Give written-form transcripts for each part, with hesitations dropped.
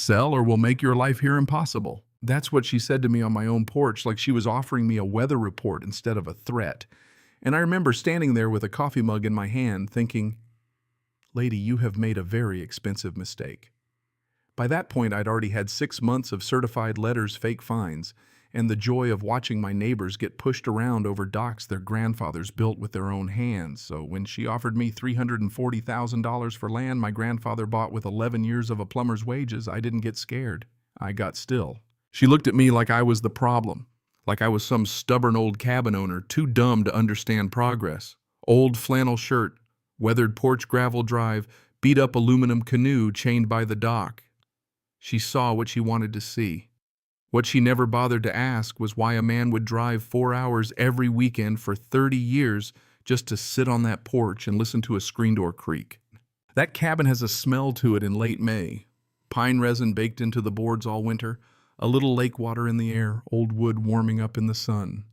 Sell or we'll make your life here impossible. That's what she said to me on my own porch, like she was offering me a weather report instead of a threat. And I remember standing there with a coffee mug in my hand thinking, "Lady, you have made a very expensive mistake." By that point, I'd already had 6 months of certified letters, fake fines, and the joy of watching my neighbors get pushed around over docks their grandfathers built with their own hands. So when she offered me $340,000 for land my grandfather bought with 11 years of a plumber's wages, I didn't get scared. I got still. She looked at me like I was the problem, like I was some stubborn old cabin owner too dumb to understand progress. Old flannel shirt, weathered porch gravel drive, beat-up aluminum canoe chained by the dock. She saw what she wanted to see. What she never bothered to ask was why a man would drive 4 hours every weekend for 30 years just to sit on that porch and listen to a screen door creak. That cabin has a smell to it in late May. Pine resin baked into the boards all winter, a little lake water in the air, old wood warming up in the sun.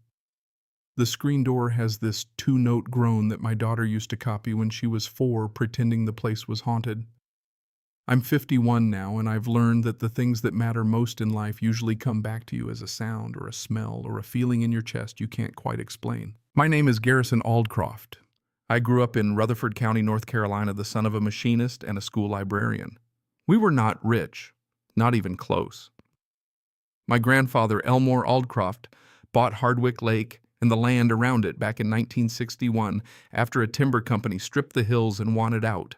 The screen door has this two-note groan that my daughter used to copy when she was 4, pretending the place was haunted. I'm 51 now, and I've learned that the things that matter most in life usually come back to you as a sound or a smell or a feeling in your chest you can't quite explain. My name is Garrison Aldcroft. I grew up in Rutherford County, North Carolina, the son of a machinist and a school librarian. We were not rich, not even close. My grandfather, Elmore Aldcroft, bought Hardwick Lake and the land around it back in 1961 after a timber company stripped the hills and wanted out.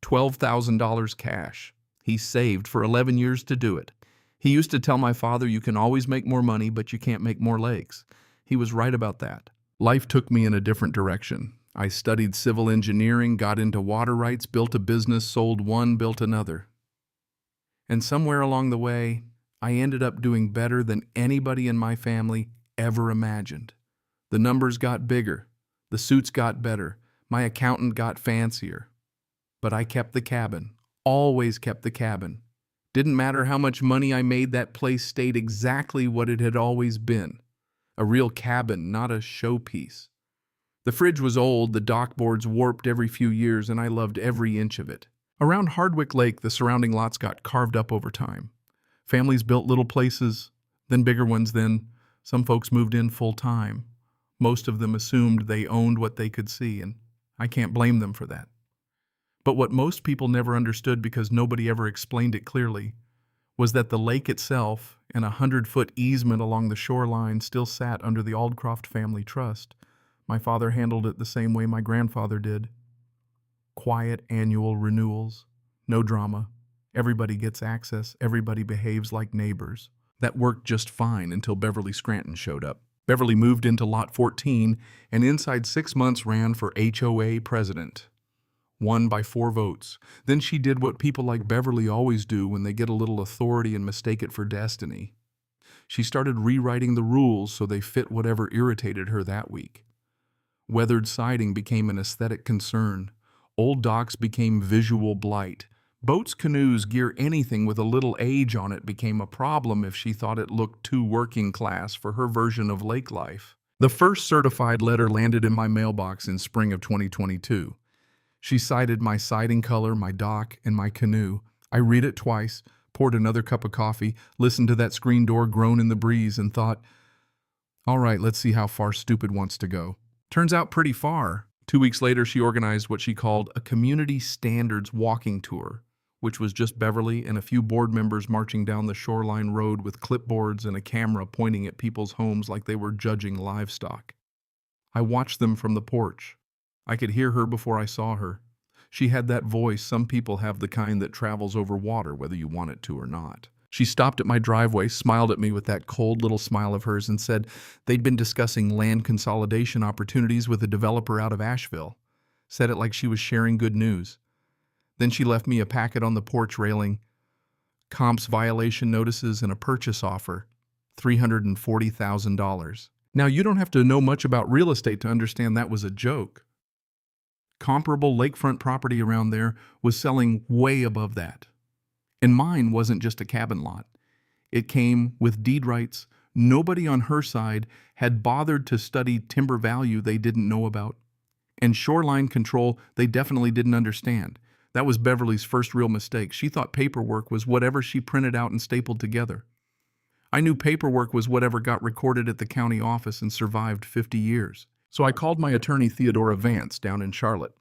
$12,000 cash. He saved for 11 years to do it. He used to tell my father, "You can always make more money, but you can't make more lakes." He was right about that. Life took me in a different direction. I studied civil engineering, got into water rights, built a business, sold one, built another. And somewhere along the way, I ended up doing better than anybody in my family ever imagined. The numbers got bigger. The suits got better. My accountant got fancier. But I kept the cabin, always kept the cabin. Didn't matter how much money I made, that place stayed exactly what it had always been. A real cabin, not a showpiece. The fridge was old, the dock boards warped every few years, and I loved every inch of it. Around Hardwick Lake, the surrounding lots got carved up over time. Families built little places, then bigger ones, then some folks moved in full time. Most of them assumed they owned what they could see, and I can't blame them for that. But what most people never understood, because nobody ever explained it clearly, was that the lake itself and a 100-foot easement along the shoreline still sat under the Aldcroft family trust. My father handled it the same way my grandfather did. Quiet annual renewals, no drama. Everybody gets access, everybody behaves like neighbors. That worked just fine until Beverly Scranton showed up. Beverly moved into Lot 14 and inside 6 months ran for HOA president. Won by 4 votes. Then she did what people like Beverly always do when they get a little authority and mistake it for destiny. She started rewriting the rules so they fit whatever irritated her that week. Weathered siding became an aesthetic concern. Old docks became visual blight. Boats, canoes, gear, anything with a little age on it became a problem if she thought it looked too working class for her version of lake life. The first certified letter landed in my mailbox in spring of 2022. She cited my siding color, my dock, and my canoe. I read it twice, poured another cup of coffee, listened to that screen door groan in the breeze, and thought, all right, let's see how far stupid wants to go. Turns out pretty far. 2 weeks later, she organized what she called a community standards walking tour, which was just Beverly and a few board members marching down the shoreline road with clipboards and a camera pointing at people's homes like they were judging livestock. I watched them from the porch. I could hear her before I saw her. She had that voice some people have, the kind that travels over water whether you want it to or not. She stopped at my driveway, smiled at me with that cold little smile of hers, and said they'd been discussing land consolidation opportunities with a developer out of Asheville. Said it like she was sharing good news. Then she left me a packet on the porch railing, comps violation notices and a purchase offer, $340,000. Now, you don't have to know much about real estate to understand that was a joke. Comparable lakefront property around there was selling way above that. And mine wasn't just a cabin lot. It came with deed rights. Nobody on her side had bothered to study timber value they didn't know about. And shoreline control they definitely didn't understand. That was Beverly's first real mistake. She thought paperwork was whatever she printed out and stapled together. I knew paperwork was whatever got recorded at the county office and survived 50 years. So I called my attorney Theodora Vance down in Charlotte.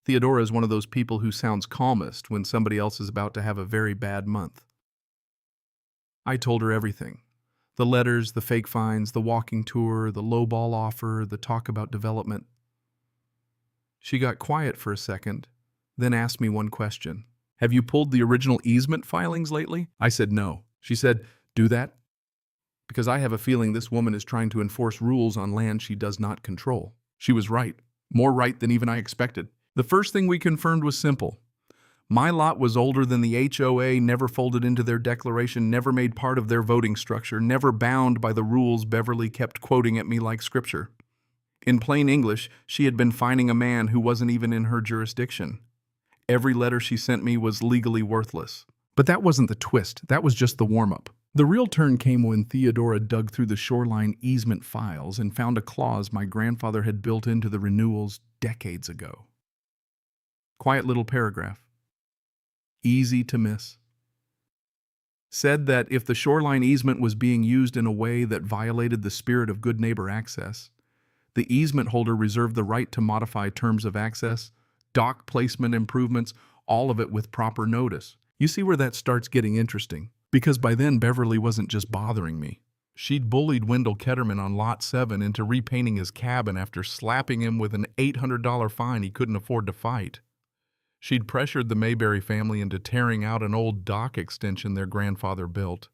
Theodora is one of those people who sounds calmest when somebody else is about to have a very bad month. I told her everything. The letters, the fake fines, the walking tour, the lowball offer, the talk about development. She got quiet for a second, then asked me one question. Have you pulled the original easement filings lately? I said no. She said, do that? Because I have a feeling this woman is trying to enforce rules on land she does not control. She was right. More right than even I expected. The first thing we confirmed was simple. My lot was older than the HOA, never folded into their declaration, never made part of their voting structure, never bound by the rules Beverly kept quoting at me like scripture. In plain English, she had been fining a man who wasn't even in her jurisdiction. Every letter she sent me was legally worthless. But that wasn't the twist. That was just the warm-up. The real turn came when Theodora dug through the shoreline easement files and found a clause my grandfather had built into the renewals decades ago. Quiet little paragraph. Easy to miss. Said that if the shoreline easement was being used in a way that violated the spirit of good neighbor access, the easement holder reserved the right to modify terms of access, dock placement improvements, all of it with proper notice. You see where that starts getting interesting? Because by then Beverly wasn't just bothering me. She'd bullied Wendell Ketterman on Lot 7 into repainting his cabin after slapping him with an $800 fine he couldn't afford to fight. She'd pressured the Mayberry family into tearing out an old dock extension their grandfather built.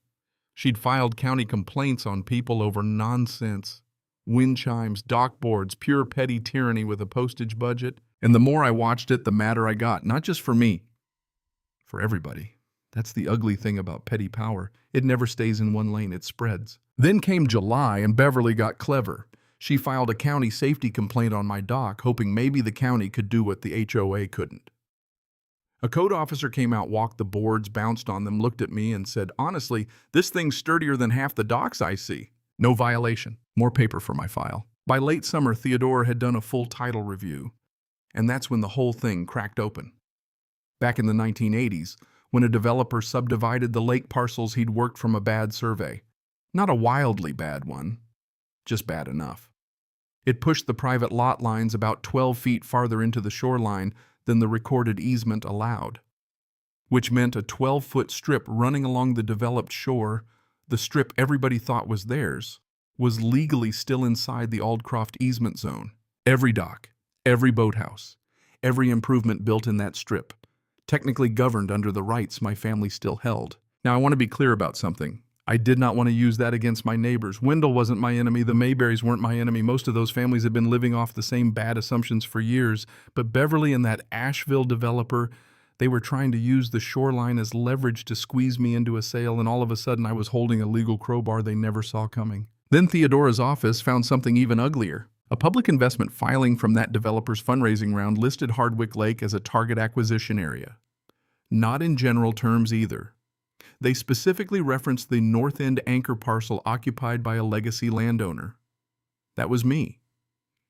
She'd filed county complaints on people over nonsense. Wind chimes, dock boards, pure petty tyranny with a postage budget. And the more I watched it, the madder I got. Not just for me, for everybody. That's the ugly thing about petty power. It never stays in one lane, it spreads. Then came July, and Beverly got clever. She filed a county safety complaint on my dock, hoping maybe the county could do what the HOA couldn't. A code officer came out, walked the boards, bounced on them, looked at me, and said, honestly, this thing's sturdier than half the docks I see. No violation. More paper for my file. By late summer, Theodora had done a full title review, and that's when the whole thing cracked open. Back in the 1980s, when a developer subdivided the lake parcels, he'd worked from a bad survey. Not a wildly bad one, just bad enough. It pushed the private lot lines about 12 feet farther into the shoreline than the recorded easement allowed, which meant a 12-foot strip running along the developed shore, the strip everybody thought was theirs, was legally still inside the Aldcroft easement zone. Every dock, every boathouse, every improvement built in that strip, technically governed under the rights my family still held. Now I want to be clear about something. I did not want to use that against my neighbors. Wendell wasn't my enemy. The Mayberrys weren't my enemy. Most of those families had been living off the same bad assumptions for years. But Beverly and that Asheville developer, they were trying to use the shoreline as leverage to squeeze me into a sale, and all of a sudden I was holding a legal crowbar they never saw coming. Then Theodora's office found something even uglier. A public investment filing from that developer's fundraising round listed Hardwick Lake as a target acquisition area. Not in general terms either. They specifically referenced the north end anchor parcel occupied by a legacy landowner. That was me.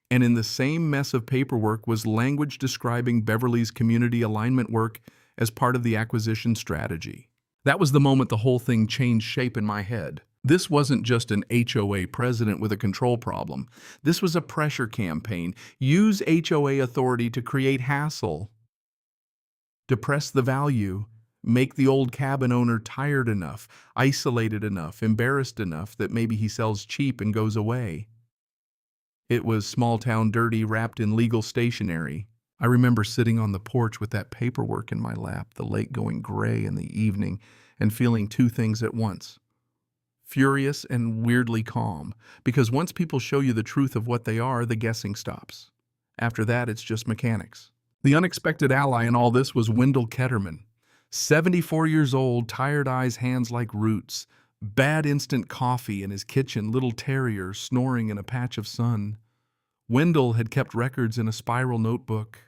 And in the same mess of paperwork was language describing Beverly's community alignment work as part of the acquisition strategy. That was the moment the whole thing changed shape in my head. This wasn't just an HOA president with a control problem. This was a pressure campaign. Use HOA authority to create hassle, depress the value, make the old cabin owner tired enough, isolated enough, embarrassed enough that maybe he sells cheap and goes away. It was small-town dirty wrapped in legal stationery. I remember sitting on the porch with that paperwork in my lap, the lake going gray in the evening, and feeling two things at once. Furious and weirdly calm, because once people show you the truth of what they are, the guessing stops. After that, it's just mechanics. The unexpected ally in all this was Wendell Ketterman. 74 years old, tired eyes, hands like roots, bad instant coffee in his kitchen, little terrier snoring in a patch of sun. Wendell had kept records in a spiral notebook.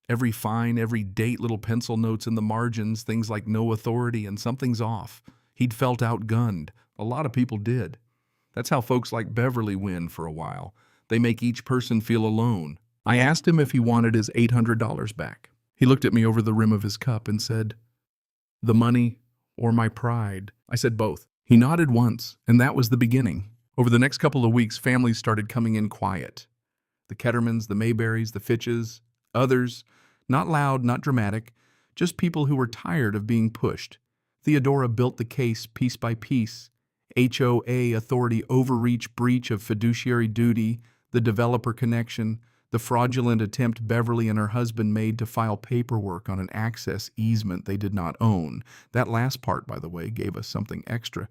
Every fine, every date, little pencil notes in the margins, things like no authority and something's off. He'd felt outgunned. A lot of people did. That's how folks like Beverly win for a while. They make each person feel alone. I asked him if he wanted his $800 back. He looked at me over the rim of his cup and said, "The money or my pride?" I said both. He nodded once, and that was the beginning. Over the next couple of weeks, families started coming in quiet. The Kettermans, the Mayberries, the Fitches, others, not loud, not dramatic, just people who were tired of being pushed. Theodora built the case piece by piece. HOA authority overreach, breach of fiduciary duty, the developer connection, the fraudulent attempt Beverly and her husband made to file paperwork on an access easement they did not own. That last part, by the way, gave us something extra.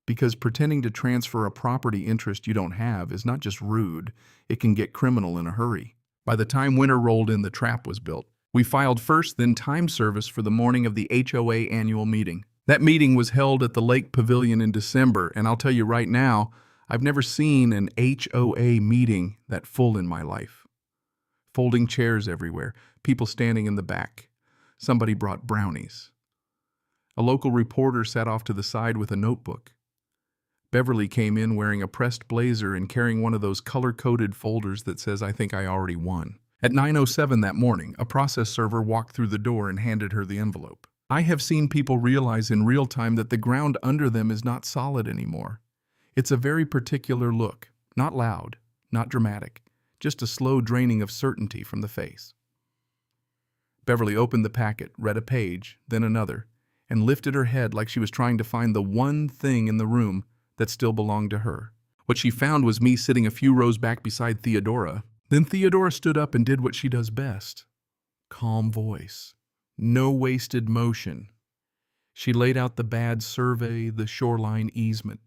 Because pretending to transfer a property interest you don't have is not just rude, it can get criminal in a hurry. By the time winter rolled in, the trap was built. We filed first, then time service for the morning of the HOA annual meeting. That meeting was held at the Lake Pavilion in December, and I'll tell you right now, I've never seen an HOA meeting that full in my life. Folding chairs everywhere, people standing in the back. Somebody brought brownies. A local reporter sat off to the side with a notebook. Beverly came in wearing a pressed blazer and carrying one of those color-coded folders that says, "I think I already won." At 9:07 that morning, a process server walked through the door and handed her the envelope. I have seen people realize in real time that the ground under them is not solid anymore. It's a very particular look, not loud, not dramatic, just a slow draining of certainty from the face. Beverly opened the packet, read a page, then another, and lifted her head like she was trying to find the one thing in the room that still belonged to her. What she found was me sitting a few rows back beside Theodora. Then Theodora stood up and did what she does best. Calm voice. No wasted motion. She laid out the bad survey, the shoreline easement.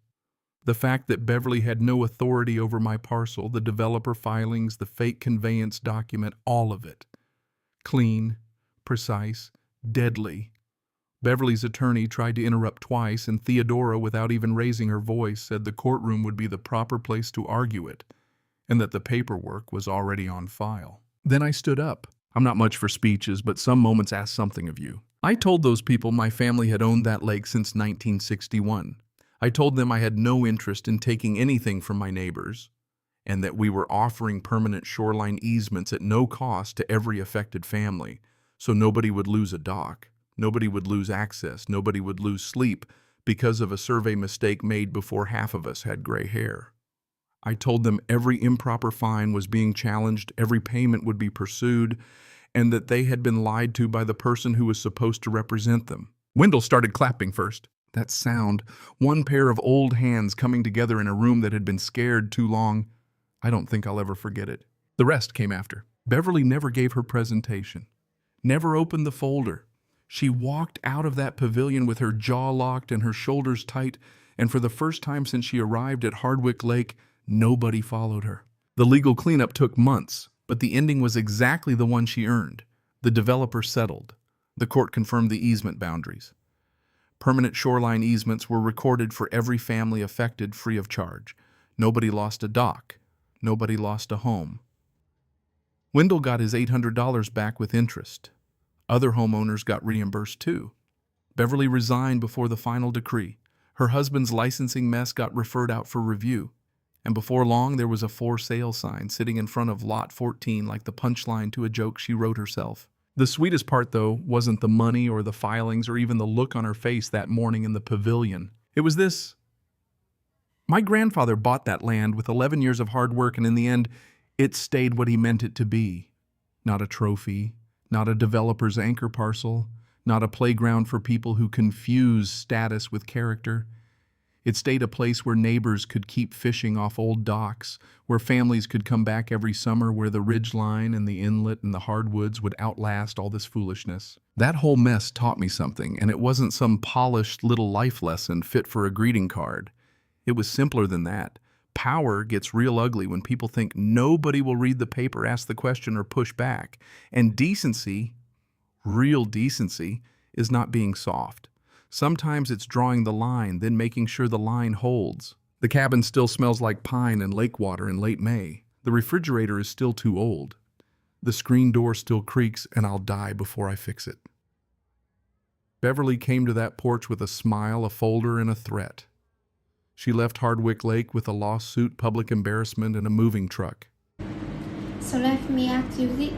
The fact that Beverly had no authority over my parcel, the developer filings, the fake conveyance document, all of it. Clean, precise, deadly. Beverly's attorney tried to interrupt twice, and Theodora, without even raising her voice, said the courtroom would be the proper place to argue it, and that the paperwork was already on file. Then I stood up. I'm not much for speeches, but some moments ask something of you. I told those people my family had owned that lake since 1961. I told them I had no interest in taking anything from my neighbors, and that we were offering permanent shoreline easements at no cost to every affected family, so nobody would lose a dock, nobody would lose access, nobody would lose sleep because of a survey mistake made before half of us had gray hair. I told them every improper fine was being challenged, every payment would be pursued, and that they had been lied to by the person who was supposed to represent them. Wendell started clapping first. That sound, one pair of old hands coming together in a room that had been scared too long, I don't think I'll ever forget it. The rest came after. Beverly never gave her presentation, never opened the folder. She walked out of that pavilion with her jaw locked and her shoulders tight, and for the first time since she arrived at Hardwick Lake, nobody followed her. The legal cleanup took months, but the ending was exactly the one she earned. The developer settled. The court confirmed the easement boundaries. Permanent shoreline easements were recorded for every family affected free of charge. Nobody lost a dock. Nobody lost a home. Wendell got his $800 back with interest. Other homeowners got reimbursed too. Beverly resigned before the final decree. Her husband's licensing mess got referred out for review. And before long, there was a for sale sign sitting in front of Lot 14 like the punchline to a joke she wrote herself. The sweetest part, though, wasn't the money or the filings or even the look on her face that morning in the pavilion. It was this. My grandfather bought that land with 11 years of hard work, and in the end, it stayed what he meant it to be. Not a trophy, not a developer's anchor parcel, not a playground for people who confuse status with character. It stayed a place where neighbors could keep fishing off old docks, where families could come back every summer, where the ridgeline and the inlet and the hardwoods would outlast all this foolishness. That whole mess taught me something, and it wasn't some polished little life lesson fit for a greeting card. It was simpler than that. Power gets real ugly when people think nobody will read the paper, ask the question, or push back. And decency, real decency, is not being soft. Sometimes it's drawing the line, then making sure the line holds. The cabin still smells like pine and lake water in late May. The refrigerator is still too old. The screen door still creaks, and I'll die before I fix it. Beverly came to that porch with a smile, a folder, and a threat. She left Hardwick Lake with a lawsuit, public embarrassment, and a moving truck. So let me ask you this.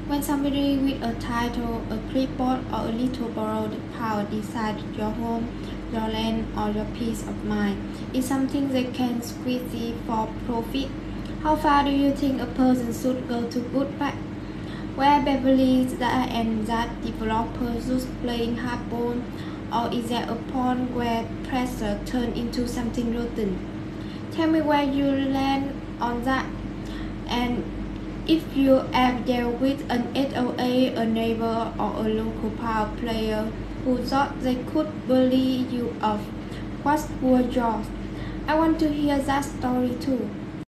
When somebody with a title, a clipboard, or a little borrowed power decides your home, your land, or your peace of mind is something they can squeeze for profit, how far do you think a person should go to put back? Where Beverly that and that developer just playing hardball, or is there a point where pressure turns into something rotten? Tell me where you land on that. And if you have dealt with an HOA, a neighbor, or a local power player who thought they could bully you off, what's your job? I want to hear that story too.